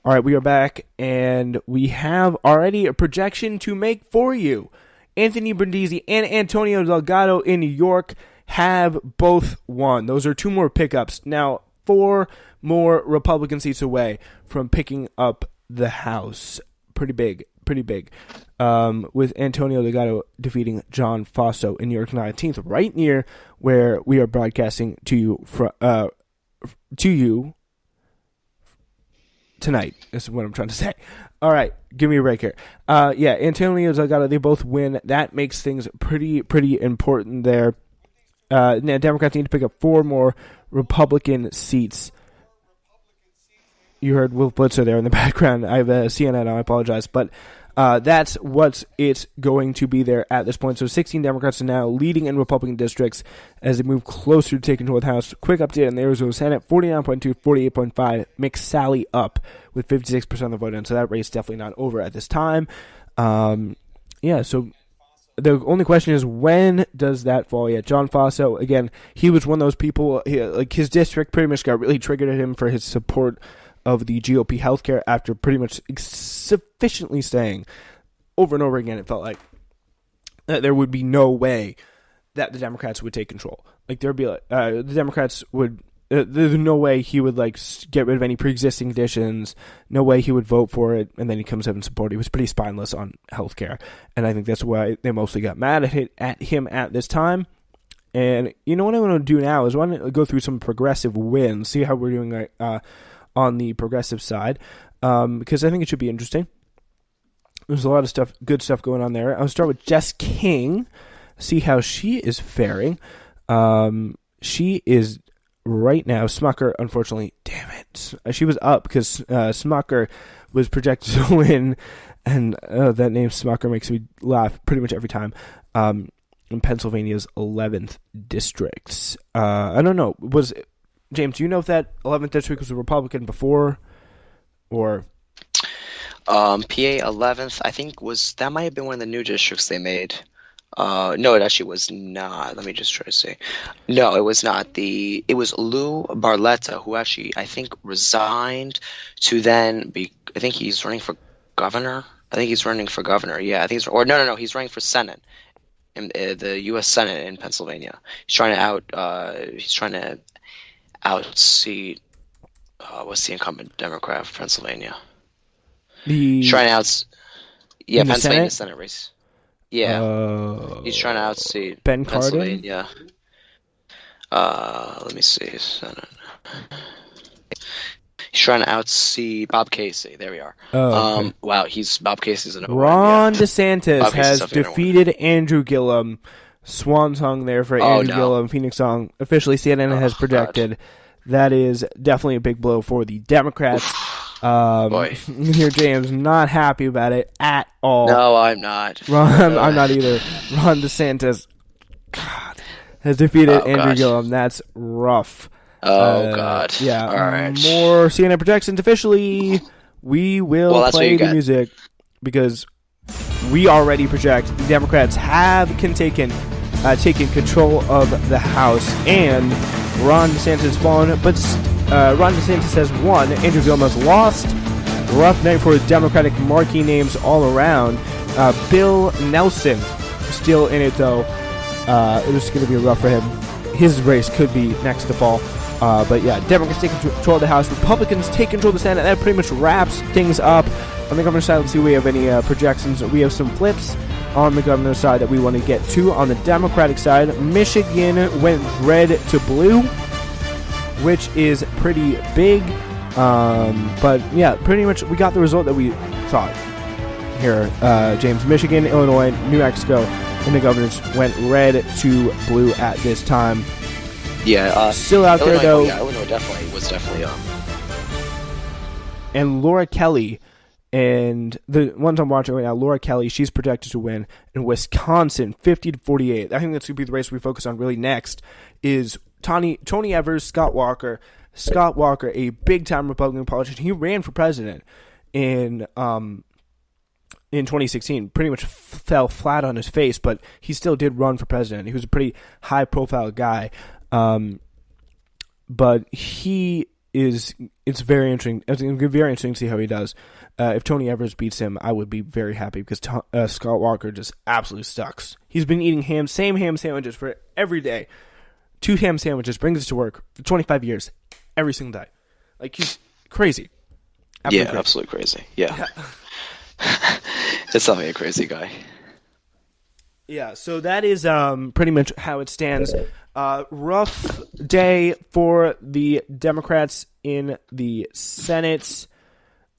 All right, we are back, and we have already a projection to make for you. Anthony Brindisi and Antonio Delgado in New York have both won. Those are 2 more pickups. Now, 4 more Republican seats away from picking up the House. Pretty big. With Antonio Delgado defeating John Faso in New York 19th, right near where we are broadcasting to you tonight, is what I'm trying to say. All right, give me a break here. Antonio Delgado, they both win. That makes things pretty important there. Now, Democrats need to pick up 4 more Republican seats. You heard Wolf Blitzer there in the background. I have CNN, I apologize. But that's what it's going to be there at this point. So 16 Democrats are now leading in Republican districts as they move closer to taking control of the House. Quick update on the Arizona Senate, 49.2, 48.5. McSally up with 56% of the vote in. So that race is definitely not over at this time. So the only question is, when does that fall? Yeah, John Faso, again, he was one of those people, his district pretty much got really triggered at him for his support of the GOP healthcare after pretty much sufficiently saying over and over again, it felt like that there would be no way that the Democrats would take control. Like, there'd be the Democrats would, there's no way he would get rid of any pre-existing conditions, no way he would vote for it, and then he comes up and support it. He was pretty spineless on healthcare, and I think that's why they mostly got mad at him at this time. And you know what I want to do now is I want to go through some progressive wins, see how we're doing on the progressive side, because I think it should be interesting. There's a lot of good stuff going on there. I'll start with Jess King, see how she is faring. She is right now, Smucker, unfortunately, damn it. She was up because Smucker was projected to win, and that name Smucker makes me laugh pretty much every time. In Pennsylvania's 11th district. I don't know. James, do you know if that 11th district was a Republican before, or? PA 11th, I think that might have been one of the new districts they made. No, it actually was not. Let me just try to say. No, it was not. It was Lou Barletta, who actually, I think, resigned to then I think he's running for governor. Yeah, I think no, he's running for Senate. In the U.S. Senate in Pennsylvania. He's trying to outseat what's the incumbent Democrat for Pennsylvania? Pennsylvania Senate race. Yeah, he's trying to outseat Ben Pennsylvania. Let me see. Senate. He's trying to outseat Bob Casey. There we are. Oh, okay. Wow, Bob Casey's an Ron DeSantis has defeated Andrew Gillum. Swan song there for Andrew Gillum. Phoenix song. Officially, CNN has projected. God. That is definitely a big blow for the Democrats. Boy. Here, James, not happy about it at all. No, I'm not. I'm not either. Ron DeSantis, God, has defeated Andrew Gillum. That's rough. God. Yeah. All right. More CNN projections. Officially, we will play the music because we already project the Democrats have taken control of the House, and Ron DeSantis has fallen, but Ron DeSantis has won. Andrew Gillum has lost. Rough night for Democratic marquee names all around. Bill Nelson still in it, though. It was going to be rough for him. His race could be next to fall. But yeah, Democrats take control of the House. Republicans take control of the Senate. That pretty much wraps things up. On the governor's side, let's see if we have any projections. We have some flips on the governor's side that we want to get to. On the Democratic side, Michigan went red to blue, which is pretty big. But yeah, pretty much we got the result that we thought here. James, Michigan, Illinois, New Mexico, and the governors went red to blue at this time. Yeah, still out Illinois, there though. Yeah, Illinois was definitely. And Laura Kelly, and the ones I'm watching right now, Laura Kelly, she's projected to win in Wisconsin, 50-48. I think that's going to be the race we focus on really next. Is Tony Evers, Scott Walker. Scott Walker, a big-time Republican politician, he ran for president in 2016. Pretty much fell flat on his face, but he still did run for president. He was a pretty high-profile guy. But he it's very interesting. It's going to be very interesting to see how he does. If Tony Evers beats him, I would be very happy because Scott Walker just absolutely sucks. He's been eating same ham sandwiches for every day. 2 ham sandwiches, brings us to work for 25 years, every single day. Like, he's crazy. Absolutely crazy. Yeah. It's definitely a crazy guy. Yeah, so that is pretty much how it stands. Rough day for the Democrats in the Senate,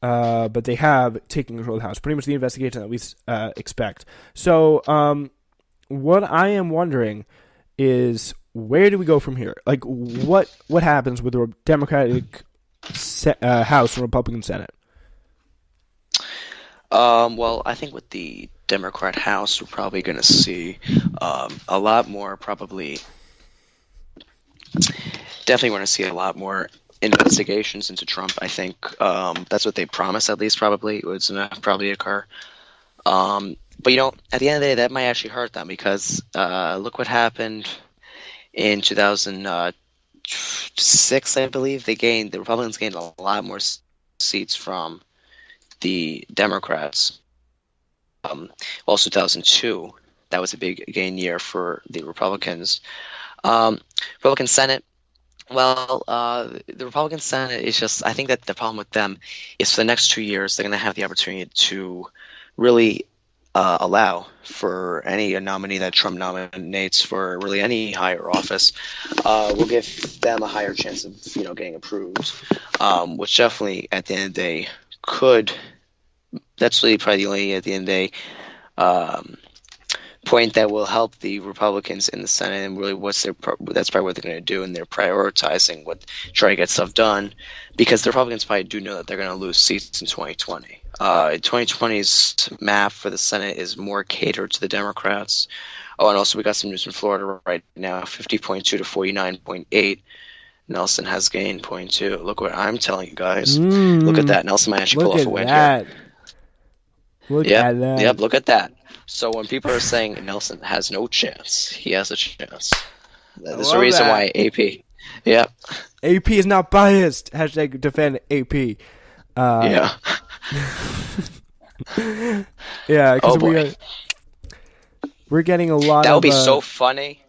but they have taken control of the House. Pretty much the investigation that we expect. So what I am wondering is, where do we go from here? Like, what happens with the Democratic House and Republican Senate? Well, I think with the Democrat House, we're probably going to see a lot more, definitely want to see a lot more investigations into Trump. I think that's what they promised, at least probably. It was going to probably occur. But, at the end of the day, that might actually hurt them because look what happened in 2006, I believe. The Republicans gained a lot more seats from the Democrats. Also 2002, that was a big gain year for the Republicans. Republican Senate, well, the Republican Senate is just, I think that the problem with them is for the next 2 years, they're going to have the opportunity to really allow for any nominee that Trump nominates for really any higher office. Will give them a higher chance of, getting approved, which definitely at the end of the day that's really probably the only, at the end of the day, point that will help the Republicans in the Senate, and really that's probably what they're going to do, and they're prioritizing try to get stuff done, because the Republicans probably do know that they're going to lose seats in 2020. 2020's map for the Senate is more catered to the Democrats. Oh, and also we got some news from Florida right now, 50.2 to 49.8. Nelson has gained 0.2. Look what I'm telling you guys. Look at that. Nelson might actually pull off a win here. Look at that. Yep, look at that. So when people are saying Nelson has no chance, he has a chance. There's a reason why AP. Yep. AP is not biased. Hashtag defend AP. Yeah. Yeah, because we're getting a lot That would of... be so funny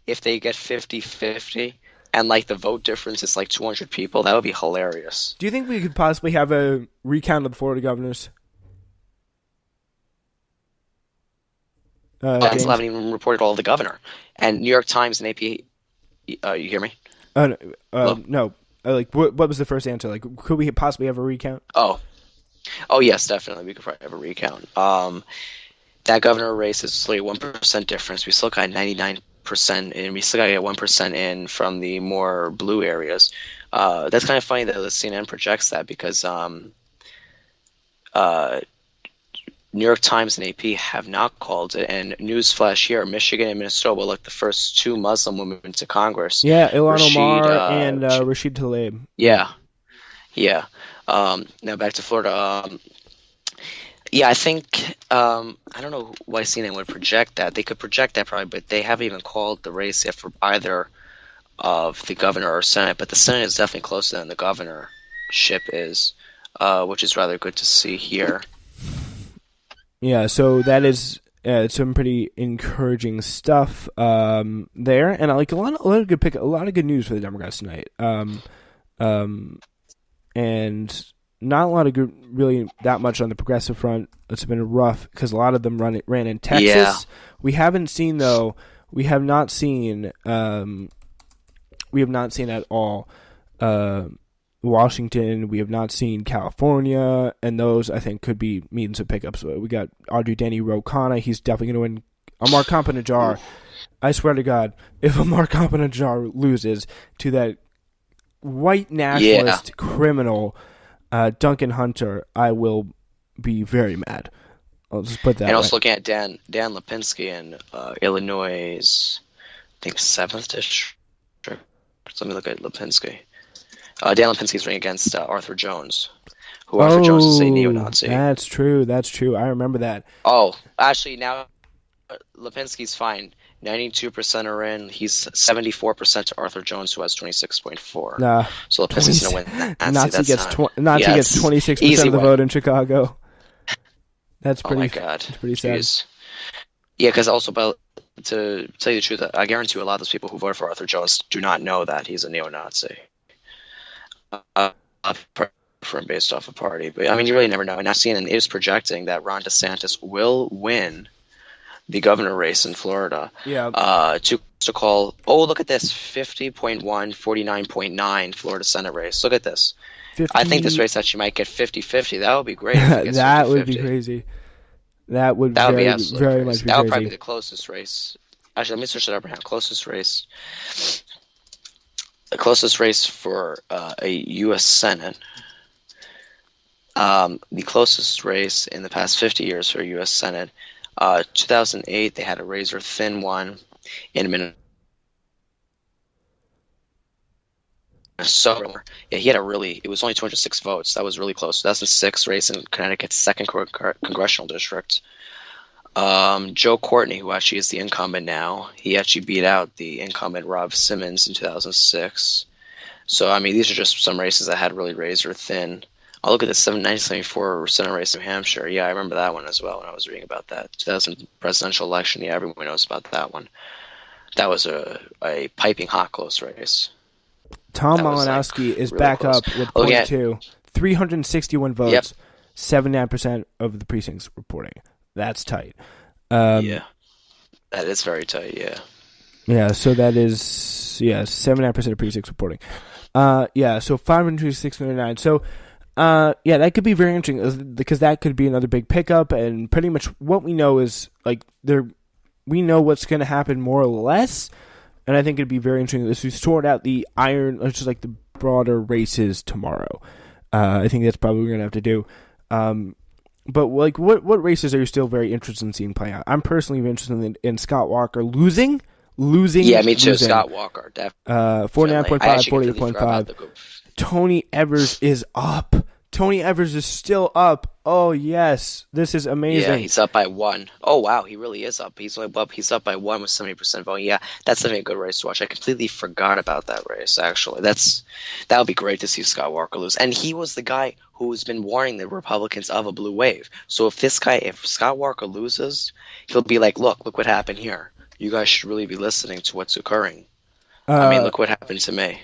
if they get 50-50 and the vote difference is 200 people. That would be hilarious. Do you think we could possibly have a recount of the Florida governors? Still haven't even reported all of the governor. And New York Times and AP... you hear me? No. What was the first answer? Could we possibly have a recount? Oh, yes, definitely. We could probably have a recount. That governor race is like a 1% difference. We still got 99%, and we still got to get 1% in from the more blue areas. That's kind of funny that the CNN projects that, because New York Times and AP have not called it. And newsflash here, Michigan and Minnesota were the first 2 Muslim women to Congress. Yeah, Ilhan Omar and Rashid Tlaib. Yeah. Now back to Florida. I think I don't know why CNN would project that. They could project that probably, but they haven't even called the race yet for either of the governor or Senate. But the Senate is definitely closer than the governorship is, which is rather good to see here. Yeah, so that is some pretty encouraging stuff there, and I like a lot of good news for the Democrats tonight. And not a lot of good, really that much on the progressive front. It's been rough because a lot of them ran in Texas. Yeah. We have not seen at all Washington. We have not seen California, and those I think could be means of pickups. We got Audrey Denny Rokana. He's definitely going to win. Amar Kampa-Najjar. I swear to God, if Amar Kampa-Najjar loses to that white nationalist criminal Duncan Hunter, I will be very mad. I'll just put that. And also looking at Dan Lipinski in Illinois' I think 7th district. Let me look at Lipinski. Dan Lipinski is running against Arthur Jones, who Arthur Jones is a neo-Nazi. That's true. I remember that. Oh, actually, now Lipinski's fine. 92% are in. He's 74% to Arthur Jones, who has 26.4. Nah, So the Pistons gonna win that. See, Nazi that's gets not. Nazi Yeah, gets it's 26% easy of the win. vote in Chicago. That's Oh my pretty. God. That's pretty sad. Jeez. Yeah, because also, but to tell you the truth, I guarantee you a lot of those people who voted for Arthur Jones do not know that he's a neo-Nazi. For him based off a party, but I mean, you really never know. And now CNN is projecting that Ron DeSantis will win the governor race in Florida. Yeah. To call. Oh, look at this: 50.1, 49.9 Florida Senate race. Look at this. 50... I think this race actually might get 50-50. That would be great. If it gets that 50-50. would be crazy. That would be very absolutely much crazy. be That would crazy. probably be the closest race. Actually, let me search it up right now. Closest race. The closest race for a U.S. Senate. The closest race in the past 50 years for a U.S. Senate. 2008, they had a razor thin one in Minnesota. Yeah, he had it was only 206 votes. That was really close. 2006 race in Connecticut's second congressional district. Joe Courtney, who actually is the incumbent now, he actually beat out the incumbent Rob Simmons in 2006. So, I mean, these are just some races that had really razor thin. I'll look at the 1974 Senate race in New Hampshire. Yeah, I remember that one as well when I was reading about that. 2000 presidential election. Yeah, everyone knows about that one. That was a piping hot close race. Tom Malinowski is really back close. Up with point two. 361 votes. Yep. 79% of the precincts reporting. That's tight. Yeah. That is very tight, yeah. Yeah, so that is 79% of precincts reporting. So 526.9. So that could be very interesting because that could be another big pickup, and pretty much what we know is we know what's going to happen more or less, and I think it'd be very interesting if we sort out the the broader races tomorrow. I think that's probably what we're going to have to do. But what races are you still very interested in seeing play out? I'm personally interested in Scott Walker losing. Yeah, me too. Scott Walker, definitely. 49.5, 48.5. Tony Evers is up. Tony Evers is still up. Oh, yes. This is amazing. Yeah, he's up by 1. Oh, wow. He really is up. He's up by 1 with 70% vote. Yeah, that's definitely a good race to watch. I completely forgot about that race, actually. That would be great to see Scott Walker lose. And he was the guy who's been warning the Republicans of a blue wave. So if Scott Walker loses, he'll be like, look what happened here. You guys should really be listening to what's occurring. Look what happened to me.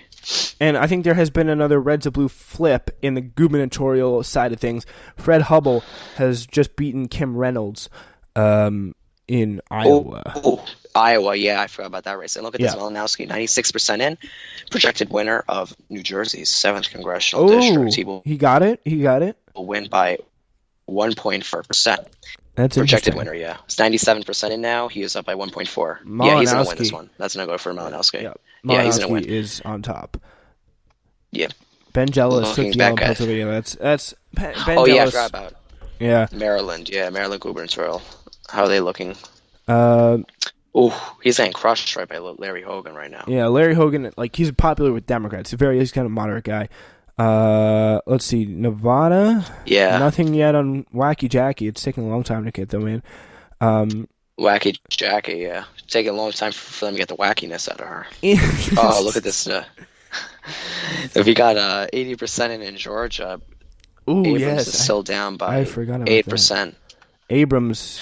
And I think there has been another red to blue flip in the gubernatorial side of things. Fred Hubbell has just beaten Kim Reynolds in Iowa. Oh, Iowa, yeah, I forgot about that race. And look at this, Malinowski, 96% in, projected winner of New Jersey's 7th congressional district. He got it? Will win by 1.4%. That's projected winner, yeah. It's 97% in now. He is up by 1.4. Yeah, he's going to win this one. That's going to go for Malinowski. Yeah, he's going to win. Is on top. Yeah. Ben Jealous took Yale in Pennsylvania. That's Ben Jealous. Oh, yeah, I forgot about it. Yeah. Maryland gubernatorial. How are they looking? He's getting crushed right by Larry Hogan right now. Yeah, Larry Hogan, he's popular with Democrats. He's kind of moderate guy. Let's see, Nevada. Yeah. Nothing yet on Wacky Jackie. It's taking a long time to get them in. Wacky Jackie, yeah. It's taking a long time for them to get the wackiness out of her. Oh, look at this. If you got 80% in Georgia, Abrams is still down by 8%. Abrams,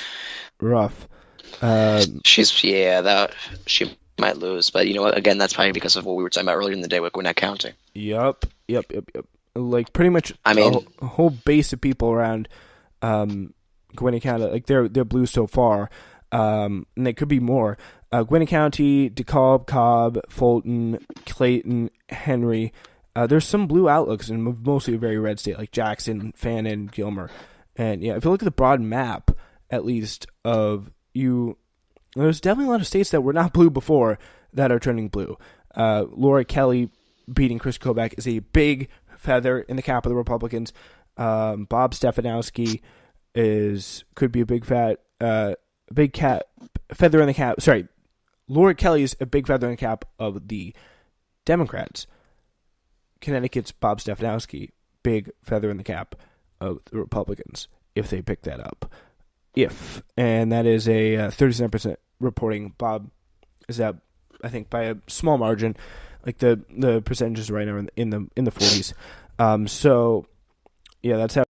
rough. She might lose, but you know what? Again, that's probably because of what we were talking about earlier in the day with Gwinnett County. Yep. Pretty much, a whole base of people around Gwinnett County, they're blue so far, and they could be more. Gwinnett County, DeKalb, Cobb, Fulton, Clayton, Henry. There's some blue outlooks in mostly a very red state, like Jackson, Fannin, Gilmer. And if you look at the broad map, at least, there's definitely a lot of states that were not blue before that are turning blue. Laura Kelly beating Chris Kobach is a big feather in the cap of the Republicans. Bob Stefanowski could be a big feather in the cap. Sorry, Laura Kelly is a big feather in the cap of the Democrats. Connecticut's Bob Stefanowski, big feather in the cap of the Republicans, if they pick that up. And that is a 37% reporting Bob is out, I think, by a small margin. Like the percentages right now in the 40s. So yeah, that's how